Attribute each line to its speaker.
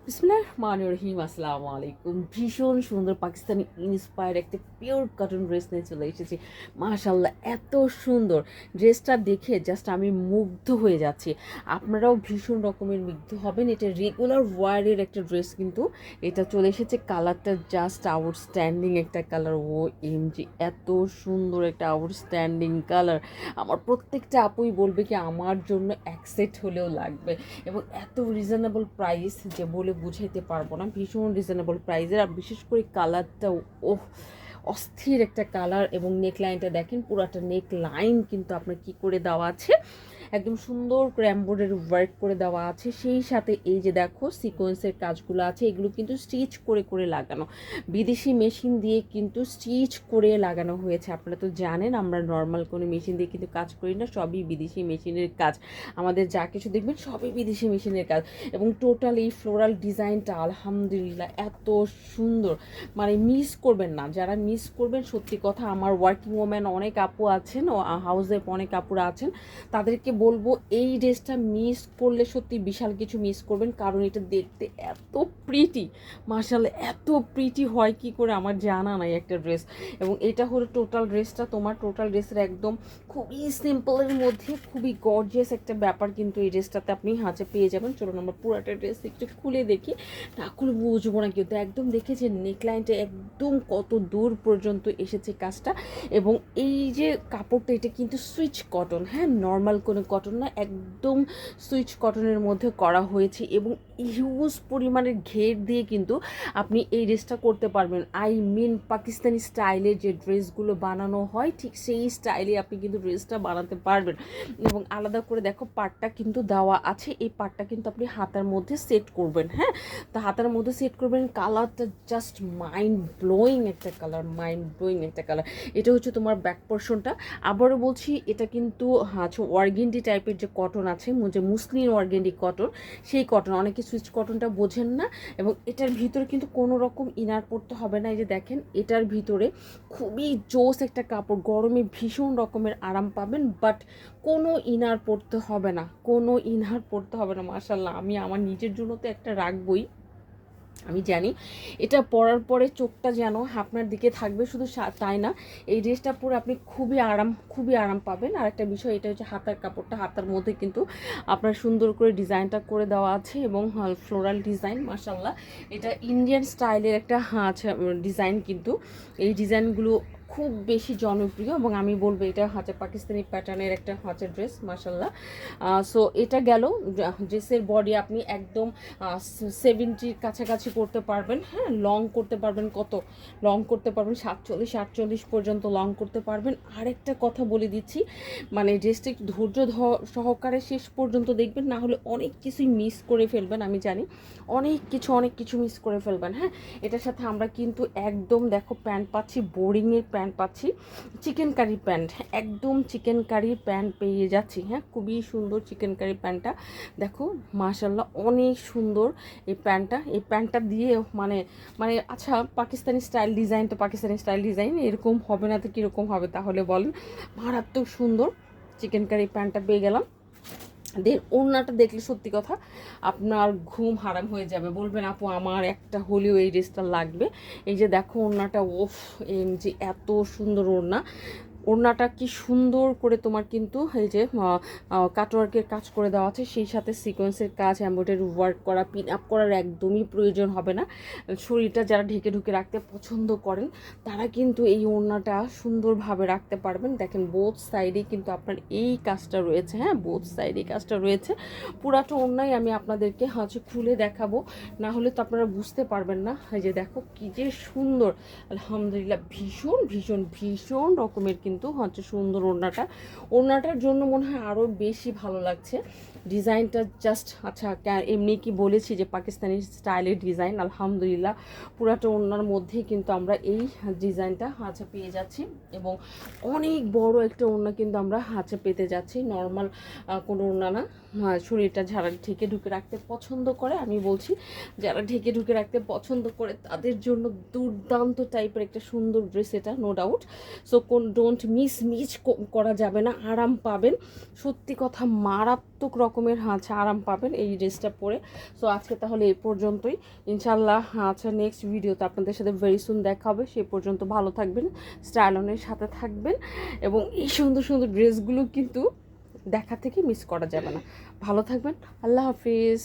Speaker 1: বিসমিল্লাহির রহিম, আসসালামু আলাইকুম। ভীষণ সুন্দর পাকিস্তানি ইন্সপায়ার্ড একটা পিওর কটন ড্রেস নিয়ে চলে এসেছি। মাশাল্লাহ, এত সুন্দর ড্রেসটা দেখে জাস্ট আমি মুগ্ধ হয়ে যাচ্ছি। আপনারাও ভীষণ রকমের মুগ্ধ হবেন। এটা রেগুলার ওয়ারের একটা ড্রেস, কিন্তু এটা চলে এসেছে। কালারটা জাস্ট আউটস্ট্যান্ডিং একটা কালার। ও এমজি, এত সুন্দর একটা আউটস্ট্যান্ডিং কালার। আমার প্রত্যেকটা আপুই বলবে কি আমার জন্য এক সেট হলেও লাগবে। এবং এত রিজনেবল প্রাইস যে বলে বুঝাইতে পারবো না। ভীষণ রিজনেবল প্রাইসের, আর বিশেষ করে কালারটাও ওহ, অস্থির একটা কালার। এবং নেক লাইনটা দেখেন, পুরাটা নেক লাইন কিন্তু আপনার কি করে দেওয়া আছে, একদম সুন্দর করে এমব্রয়ডারি ওয়ার্ক করে দেওয়া আছে। সেই সাথে এই যে দেখো সিকোয়েন্সের কাজগুলো আছে, এগুলো কিন্তু স্টিচ করে করে লাগানো, বিদেশি মেশিন দিয়ে কিন্তু স্টিচ করে লাগানো হয়েছে। আপনারা তো জানেন আমরা নর্মাল কোনো মেশিন দিয়ে কিন্তু কাজ করি না, সবই বিদেশি মেশিনের কাজ। আমাদের যা কিছু দেখবেন সবই বিদেশি মেশিনের কাজ। এবং টোটাল এই ফ্লোরাল ডিজাইনটা আলহামদুলিল্লাহ এত সুন্দর, মানে মিস করবেন না। যারা মিস করবেন, সত্যি কথা, আমার ওয়ার্কিং ওম্যান অনেক আপু আছেন ও হাউসের অনেক আপুরা আছেন, তাদেরকে বলবো এই ড্রেসটা মিস করলে সত্যি বিশাল কিছু মিস করবেন। কারণ এটা দেখতে এত প্রিটি, মাশাআল্লাহ, এত প্রিটি হয় কি করে আমার জানা নাই একটা ড্রেস। এবং এটা হলো টোটাল ড্রেসটা। তোমার টোটাল ড্রেসের একদম খুবই সিম্পলের মধ্যে খুবই গর্জিয়াস একটা ব্যাপার কিন্তু এই ড্রেসটাতে আপনি হাতে পেয়ে যাবেন। চলুন আমরা পুরাটা ড্রেস একটু খুলে দেখি। না খুলে বুঝবো না, কিন্তু একদম দেখেছে নেকলাইনটা একদম কত দূর পর্যন্ত এসেছে কাজটা। এবং এই যে কাপড়টা, এটা কিন্তু সুইচ কটন, হ্যাঁ, নর্মাল কোনো কটন না, একদম সুইচ কটনের মধ্যে করা হয়েছে। এবং হিউজ পরিমাণের ঘের দিয়ে কিন্তু আপনি এই ড্রেসটা করতে পারবেন। আই মিন পাকিস্তানি স্টাইলে যে ড্রেসগুলো বানানো হয়, ঠিক সেই স্টাইলে আপনি কিন্তু ড্রেসটা বানাতে পারবেন। এবং আলাদা করে দেখো পাটটা কিন্তু দেওয়া আছে, এই পাটটা কিন্তু আপনি হাতার মধ্যে সেট করবেন। হ্যাঁ, তো হাতার মধ্যে সেট করবেন। কালারটা জাস্ট মাইন্ড ব্লোয়িং একটা কালার, মাইন্ড ব্লোয়িং একটা কালার। এটা হচ্ছে তোমার ব্যাক পোর্শনটা। আবারও বলছি, এটা কিন্তু আচ্ছা অর্গেন্ডি টাইপের যে কটন আছে, যে মুসলিন অর্গেন্ডি কটন, সেই কটন। অনেকে সুইচ কটনটা বোঝেন না। এবং এটার ভিতরে কিন্তু কোনো রকম ইনার পড়তে হবে না। এই যে দেখেন, এটার ভিতরে খুবই জোস একটা কাপড়, গরমে ভীষণ রকমের আরাম পাবেন। বাট কোনো ইনার পড়তে হবে না, কোনো ইনার পড়তে হবে না। মাশাল্লাহ, আমি আমার নিজের জন্য তো একটা রাখবই। আমি জানি এটা পরার পরে চোখটা যেন আপনার দিকে থাকবে। শুধু তাই না, এই ড্রেসটা পরে আপনি খুবই আরাম পাবেন। আর একটা বিষয়, এটা হচ্ছে হাতার কাপড়টা, হাতার মধ্যে কিন্তু আপনার সুন্দর করে ডিজাইনটা করে দেওয়া আছে। এবং ফ্লোরাল ডিজাইন, মাশাল্লাহ, এটা ইন্ডিয়ান স্টাইলের একটা ডিজাইন। কিন্তু এই ডিজাইনগুলো খুব বেশি জনপ্রিয়। এবং আমি বলবো এটা হচ্ছে পাকিস্তানি প্যাটার্নের একটা ড্রেস, মাশাল্লাহ। সো এটা গেল ড্রেসের বডি। আপনি একদম 70-র কাছাকাছি করতে পারবেন। হ্যাঁ, লং করতে পারবেন, কত লং করতে পারবেন, 47-48 পর্যন্ত লং করতে পারবেন। আরেকটা কথা বলে দিচ্ছি, মানে ড্রেসটা একটু ধৈর্য সহকারে শেষ পর্যন্ত দেখবেন, না হলে অনেক কিছুই মিস করে ফেলবেন। আমি জানি অনেক কিছু মিস করে ফেলবেন। হ্যাঁ, এটার সাথে আমরা কিন্তু একদম দেখো প্যান্ট পাচ্ছি, বোরিংয়ের প্যান্ট পাচ্ছি, চিকেন কারি প্যান্ট, একদম চিকেন কারি প্যান্ট পেয়ে যাচ্ছি। হ্যাঁ, খুবই সুন্দর চিকেন কারি প্যান্টটা দেখো, মাশাল্লাহ, অনেক সুন্দর এই প্যান্টটা দিয়ে মানে মানে আচ্ছা, পাকিস্তানি স্টাইল ডিজাইন তো পাকিস্তানি স্টাইল ডিজাইন, এরকম হবে না তো কীরকম হবে তাহলে বলেন। মারাত্মক সুন্দর চিকেন কারি প্যান্টটা পেয়ে গেলাম। ওড়নাটা দেখলে সত্যি কথা আপনার ঘুম হারাম হয়ে যাবে, বলবেন আপু আমার একটা হলেও এই ড্রেসটা লাগবে। এই যে দেখো ওড়নাটা, ওফ, যে এত সুন্দর ওড়না। ওড়নাটা কি সুন্দর করে তোমার কিন্তু এই যে কাটওয়ার্কের কাজ করে দেওয়া আছে, সেই সাথে সিকোয়েন্সের কাজ, এমব্রয়ডারি ওয়ার্ক করা, পিন আপ করার একদমই প্রয়োজন হবে না। শরীরটা যারা ঢেকে ঢুকে রাখতে পছন্দ করেন, তারা কিন্তু এই ওড়নাটা সুন্দরভাবে রাখতে পারবেন। দেখেন বোথ সাইডে কিন্তু আপনার এই কাজটা রয়েছে। হ্যাঁ, বোথ সাইডে কাজটা রয়েছে। পুরাটা ওড়নাই আমি আপনাদেরকে খুলে দেখাবো, না হলে তো আপনারা বুঝতে পারবেন না। এই যে দেখো কি যে সুন্দর, আলহামদুলিল্লাহ, ভীষণ ভীষণ ভীষণ রকমের কিন্তু সুন্দর ওড়নাটার জন্য মনে হয় আরও বেশি ভালো লাগছে ডিজাইনটা। জাস্ট আচ্ছা, এমনি কি বলেছি যে পাকিস্তানি স্টাইলের ডিজাইন, আলহামদুলিল্লাহ, পুরাটা ওড়নার মধ্যেই কিন্তু আমরা এই ডিজাইনটা পেয়ে যাচ্ছি। এবং অনেক বড় একটা ওড়না কিন্তু আমরা পেতে যাচ্ছি, নর্মাল কোনো ওড়না না। শরীরটা যারা ঢেকে ঢুকে রাখতে পছন্দ করে, আমি বলছি যারা ঢেকে ঢুকে রাখতে পছন্দ করে তাদের জন্য দুর্দান্ত টাইপের একটা সুন্দর ড্রেস এটা, no doubt. So don't miss করা যাবে না, আরাম পাবেন। সত্যি কথা, মারাত্মক মারাত্মক রকমের আচ্ছা আরাম পাবেন এই ড্রেসটা পরে। সো আজকে তাহলে এই পর্যন্তই, ইনশাল্লাহ আচ্ছা নেক্সট ভিডিওতে আপনাদের সাথে ভেরি সুন দেখা হবে। সেই পর্যন্ত ভালো থাকবেন, স্টাইলনের সাথে থাকবেন, এবং এই সুন্দর সুন্দর ড্রেসগুলো কিন্তু দেখা থেকে মিস করা যাবে না। ভালো থাকবেন, আল্লাহ হাফিজ।